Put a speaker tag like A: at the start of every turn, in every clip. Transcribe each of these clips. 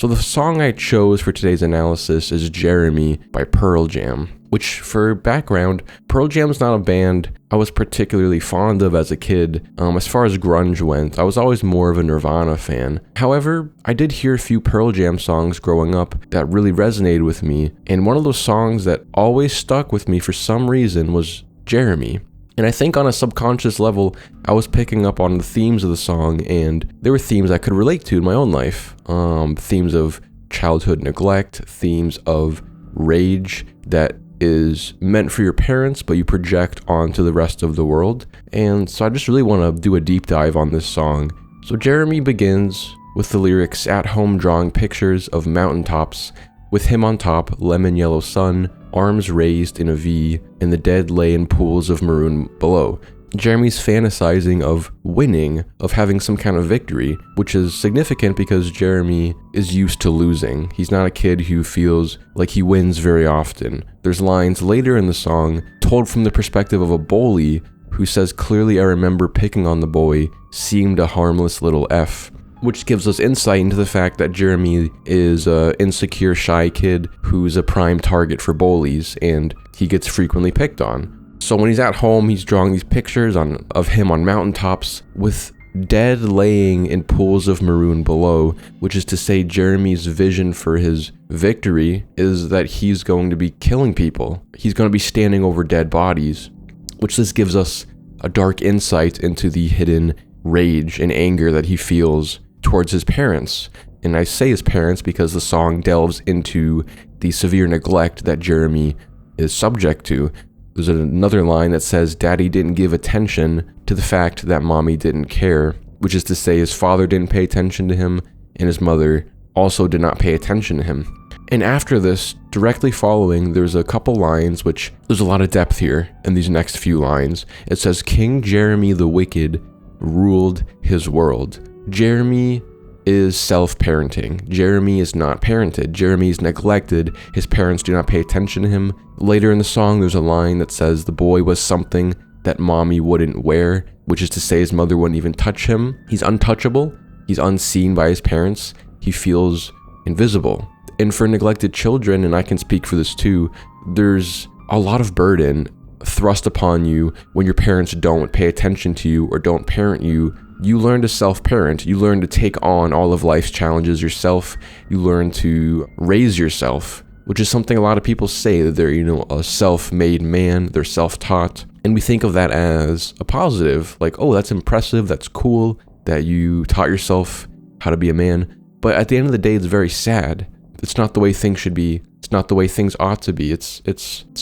A: So the song I chose for today's analysis is Jeremy by Pearl Jam, which, for background, Pearl Jam's not a band I was particularly fond of as a kid. As far as grunge went, I was always more of a Nirvana fan. However, I did hear a few Pearl Jam songs growing up that really resonated with me, and one of those songs that always stuck with me for some reason was Jeremy. And I think on a subconscious level, I was picking up on the themes of the song, and there were themes I could relate to in my own life. Themes of childhood neglect, themes of rage that is meant for your parents, but you project onto the rest of the world. And so I just really want to do a deep dive on this song. So Jeremy begins with the lyrics, "At home drawing pictures of mountaintops, with him on top, lemon yellow sun, arms raised in a V, and the dead lay in pools of maroon below." Jeremy's fantasizing of winning, of having some kind of victory, which is significant because Jeremy is used to losing. He's not a kid who feels like he wins very often. There's lines later in the song told from the perspective of a bully who says, "Clearly I remember picking on the boy, seemed a harmless little F," which gives us insight into the fact that Jeremy is an insecure, shy kid who's a prime target for bullies, and he gets frequently picked on. So when he's at home, he's drawing these pictures of him on mountaintops with dead laying in pools of maroon below, which is to say Jeremy's vision for his victory is that he's going to be killing people. He's going to be standing over dead bodies, which this gives us a dark insight into the hidden rage and anger that he feels towards his parents. And I say his parents because the song delves into the severe neglect that Jeremy is subject to. There's another line that says, "Daddy didn't give attention to the fact that mommy didn't care," which is to say his father didn't pay attention to him and his mother also did not pay attention to him. And after this, directly following, there's a couple lines, which there's a lot of depth here in these next few lines. It says, "King Jeremy the Wicked ruled his world." Jeremy is self-parenting. Jeremy is not parented. Jeremy is neglected. His parents do not pay attention to him. Later in the song, there's a line that says the boy was something that mommy wouldn't wear, which is to say his mother wouldn't even touch him. He's untouchable. He's unseen by his parents. He feels invisible. And for neglected children, and I can speak for this too, there's a lot of burden thrust upon you when your parents don't pay attention to you or don't parent you. You learn to self-parent. You learn to take on all of life's challenges yourself. You learn to raise yourself, which is something a lot of people say, that they're, a self-made man, they're self-taught. And we think of that as a positive, like, oh, that's impressive, that's cool, that you taught yourself how to be a man. But at the end of the day, it's very sad. It's not the way things should be. It's not the way things ought to be. It's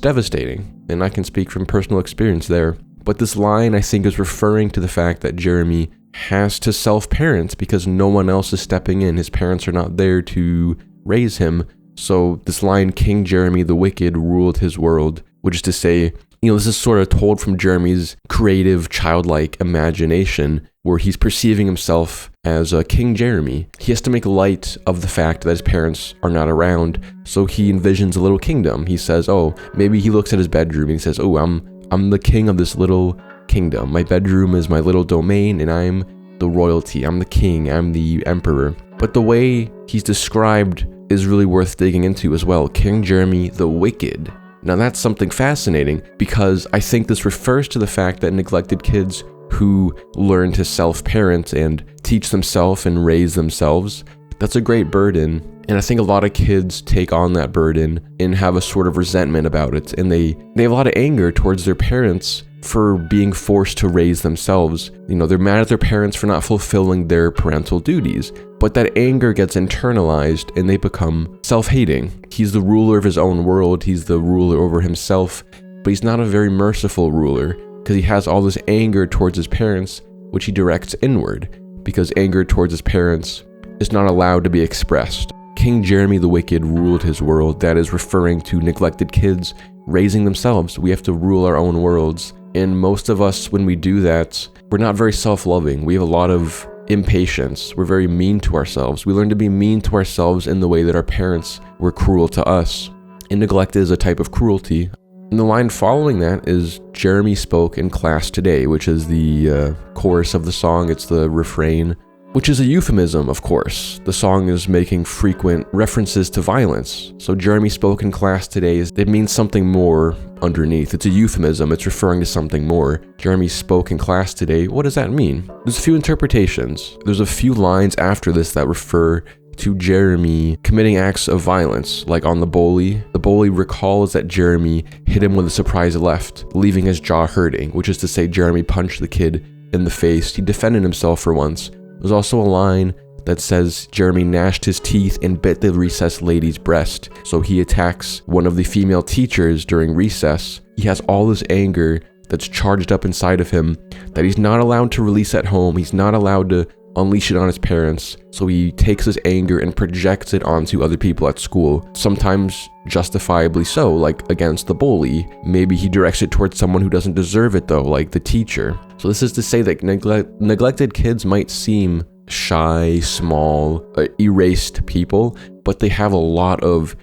A: devastating. And I can speak from personal experience there. But this line, I think, is referring to the fact that Jeremy has to self-parent because no one else is stepping in. His parents are not there to raise him. So this line, "King Jeremy the Wicked ruled his world," which is to say, this is sort of told from Jeremy's creative, childlike imagination, where he's perceiving himself as a King Jeremy. He has to make light of the fact that his parents are not around, so he envisions a little kingdom. He says, maybe he looks at his bedroom and he says, I'm the king of this little kingdom. My bedroom is my little domain and I'm the royalty. I'm the king. I'm the emperor. But the way he's described is really worth digging into as well. King Jeremy the Wicked. Now that's something fascinating because I think this refers to the fact that neglected kids who learn to self-parent and teach themselves and raise themselves, that's a great burden. And I think a lot of kids take on that burden and have a sort of resentment about it. And they have a lot of anger towards their parents for being forced to raise themselves. They're mad at their parents for not fulfilling their parental duties. But that anger gets internalized and they become self-hating. He's the ruler of his own world. He's the ruler over himself. But he's not a very merciful ruler because he has all this anger towards his parents, which he directs inward because anger towards his parents is not allowed to be expressed. King Jeremy the Wicked ruled his world. That is referring to neglected kids raising themselves. We have to rule our own worlds. And most of us, when we do that, we're not very self-loving. We have a lot of impatience. We're very mean to ourselves. We learn to be mean to ourselves in the way that our parents were cruel to us. And neglect is a type of cruelty. And the line following that is, "Jeremy spoke in class today," which is the chorus of the song. It's the refrain. which is a euphemism, of course. The song is making frequent references to violence. So Jeremy spoke in class today, it means something more underneath. It's a euphemism, it's referring to something more. Jeremy spoke in class today, what does that mean? There's a few interpretations. There's a few lines after this that refer to Jeremy committing acts of violence, like on the bully. The bully recalls that Jeremy hit him with a surprise left, leaving his jaw hurting, which is to say Jeremy punched the kid in the face. He defended himself for once. There's also a line that says Jeremy gnashed his teeth and bit the recess lady's breast. So he attacks one of the female teachers during recess. He has all this anger that's charged up inside of him that he's not allowed to release at home. He's not allowed to unleash it on his parents. So he takes his anger and projects it onto other people at school, sometimes justifiably so, like against the bully. Maybe he directs it towards someone who doesn't deserve it though, like the teacher. So this is to say that neglected kids might seem shy, small, erased people, but they have a lot of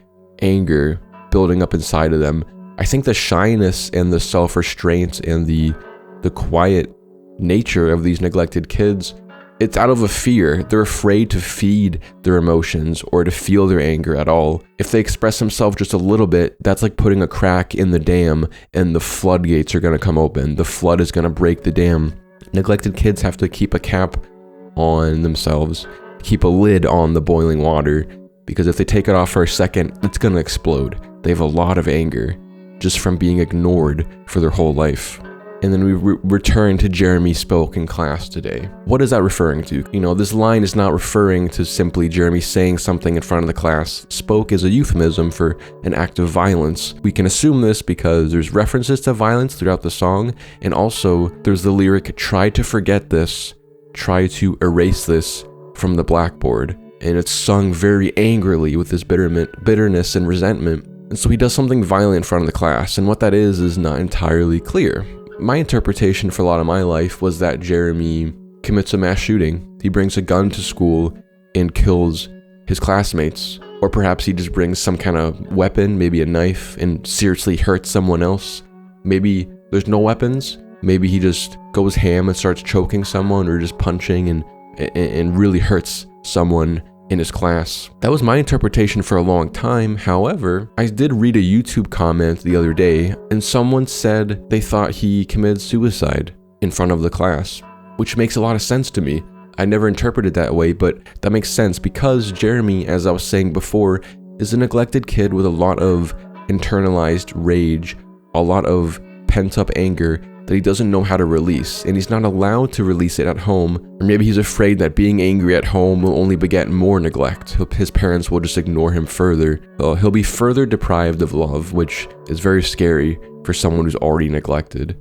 A: anger building up inside of them. I think the shyness and the self-restraint and the quiet nature of these neglected kids, it's out of a fear. They're afraid to feed their emotions or to feel their anger at all. If they express themselves just a little bit, that's like putting a crack in the dam and the floodgates are going to come open. The flood is going to break the dam. Neglected kids have to keep a cap on themselves, keep a lid on the boiling water, because if they take it off for a second, it's going to explode. They have a lot of anger just from being ignored for their whole life. And then we return to Jeremy spoke in class today. What is that referring to? You know, this line is not referring to simply Jeremy saying something in front of the class. Spoke is a euphemism for an act of violence. We can assume this because there's references to violence throughout the song, and also there's the lyric, try to forget this, try to erase this from the blackboard. And it's sung very angrily with this bitterness and resentment. And so he does something violent in front of the class, and what that is not entirely clear. My interpretation for a lot of my life was that Jeremy commits a mass shooting. He brings a gun to school and kills his classmates. Or perhaps he just brings some kind of weapon, maybe a knife, and seriously hurts someone else. Maybe there's no weapons. Maybe he just goes ham and starts choking someone or just punching and really hurts someone in his class. That was my interpretation for a long time. However, I did read a YouTube comment the other day, and someone said they thought he committed suicide in front of the class, which makes a lot of sense to me. I never interpreted that way, but that makes sense because Jeremy, as I was saying before, is a neglected kid with a lot of internalized rage, a lot of pent-up anger that he doesn't know how to release, and he's not allowed to release it at home. Or maybe he's afraid that being angry at home will only beget more neglect. His parents will just ignore him further. He'll be further deprived of love, which is very scary for someone who's already neglected.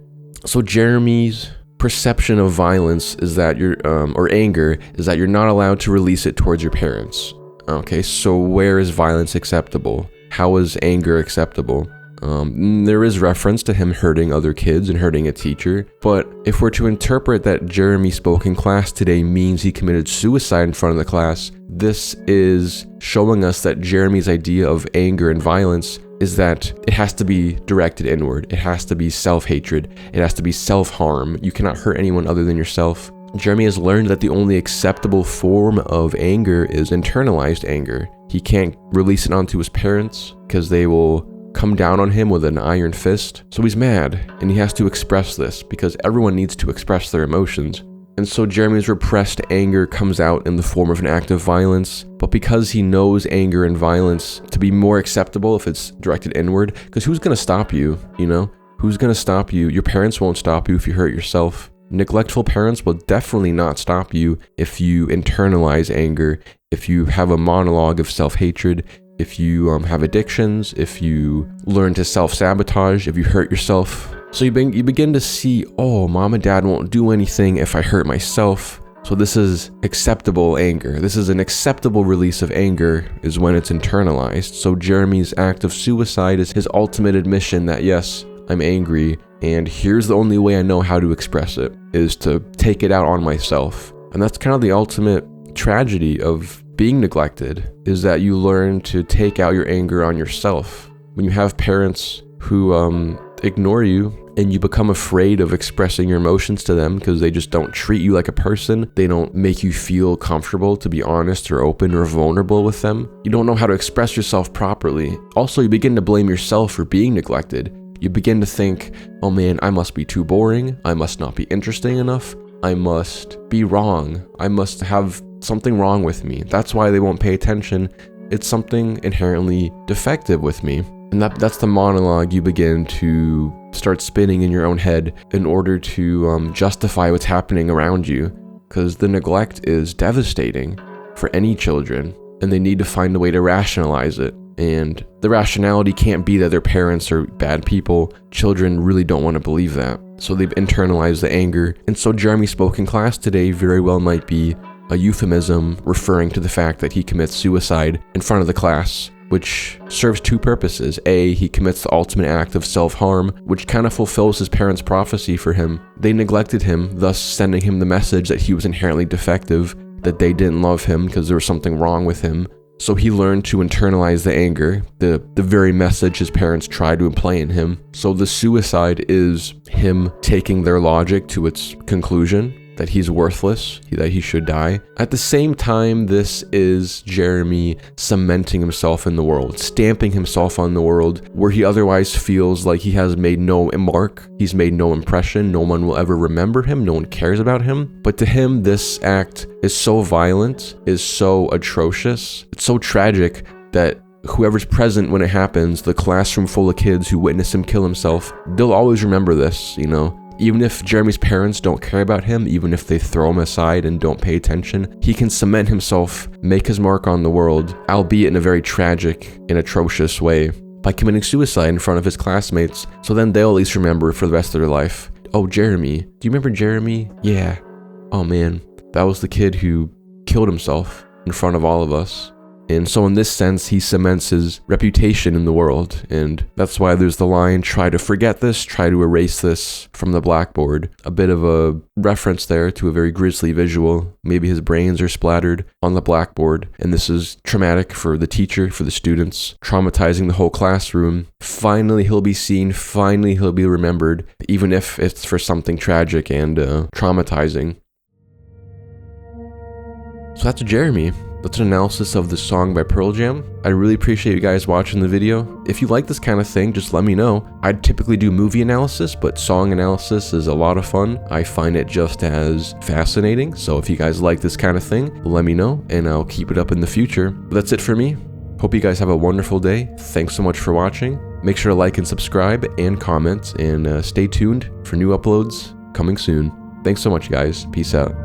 A: So Jeremy's perception of violence is that or anger is that you're not allowed to release it towards your parents. Okay, so where is violence acceptable? How is anger acceptable? There is reference to him hurting other kids and hurting a teacher, but if we're to interpret that Jeremy spoke in class today means he committed suicide in front of the class, this is showing us that Jeremy's idea of anger and violence is that it has to be directed inward. It has to be self-hatred. It has to be self-harm. You cannot hurt anyone other than yourself. Jeremy has learned that the only acceptable form of anger is internalized anger. He can't release it onto his parents because they will come down on him with an iron fist. So he's mad and he has to express this because everyone needs to express their emotions. And so Jeremy's repressed anger comes out in the form of an act of violence, but because he knows anger and violence to be more acceptable if it's directed inward, because who's gonna stop you, you know? Who's gonna stop you? Your parents won't stop you if you hurt yourself. Neglectful parents will definitely not stop you if you internalize anger, if you have a monologue of self-hatred, if you have addictions, if you learn to self-sabotage, if you hurt yourself. So you begin to see, oh, mom and dad won't do anything if I hurt myself. So this is acceptable anger. This is an acceptable release of anger is when it's internalized. So Jeremy's act of suicide is his ultimate admission that, yes, I'm angry, and here's the only way I know how to express it, is to take it out on myself. And that's kind of the ultimate tragedy of being neglected, is that you learn to take out your anger on yourself. When you have parents who ignore you, and you become afraid of expressing your emotions to them because they just don't treat you like a person. They don't make you feel comfortable to be honest or open or vulnerable with them. You don't know how to express yourself properly. Also, you begin to blame yourself for being neglected. You begin to think, oh man, I must be too boring. I must not be interesting enough. I must be wrong. I must have something wrong with me. That's why they won't pay attention. It's something inherently defective with me. And that's the monologue you begin to start spinning in your own head in order to justify what's happening around you. Because the neglect is devastating for any children, and they need to find a way to rationalize it. And the rationality can't be that their parents are bad people. Children really don't want to believe that. So they've internalized the anger. And so Jeremy spoke in class today very well might be a euphemism referring to the fact that he commits suicide in front of the class, which serves two purposes. A, he commits the ultimate act of self-harm, which kind of fulfills his parents' prophecy for him. They neglected him, thus sending him the message that he was inherently defective, that they didn't love him because there was something wrong with him. So he learned to internalize the anger, the very message his parents tried to implant in him. So the suicide is him taking their logic to its conclusion, that he's worthless, that he should die. At the same time, this is Jeremy cementing himself in the world, stamping himself on the world, where he otherwise feels like he has made no mark, he's made no impression, no one will ever remember him, no one cares about him. But to him, this act is so violent, is so atrocious, it's so tragic that whoever's present when it happens, the classroom full of kids who witness him kill himself, they'll always remember this, you know? Even if Jeremy's parents don't care about him, even if they throw him aside and don't pay attention, he can cement himself, make his mark on the world, albeit in a very tragic and atrocious way, by committing suicide in front of his classmates. So then they'll at least remember for the rest of their life. Oh, Jeremy. Do you remember Jeremy? Yeah. Oh man, that was the kid who killed himself in front of all of us. And so in this sense, he cements his reputation in the world. And that's why there's the line, try to forget this, try to erase this from the blackboard. A bit of a reference there to a very grisly visual. Maybe his brains are splattered on the blackboard. And this is traumatic for the teacher, for the students, traumatizing the whole classroom. Finally, he'll be seen. Finally, he'll be remembered, even if it's for something tragic and traumatizing. So that's Jeremy. That's an analysis of the song by Pearl Jam. I really appreciate you guys watching the video. If you like this kind of thing, just let me know. I'd typically do movie analysis, but song analysis is a lot of fun. I find it just as fascinating. So if you guys like this kind of thing, let me know and I'll keep it up in the future. But that's it for me. Hope you guys have a wonderful day. Thanks so much for watching. Make sure to like and subscribe and comment, and stay tuned for new uploads coming soon. Thanks so much, guys. Peace out.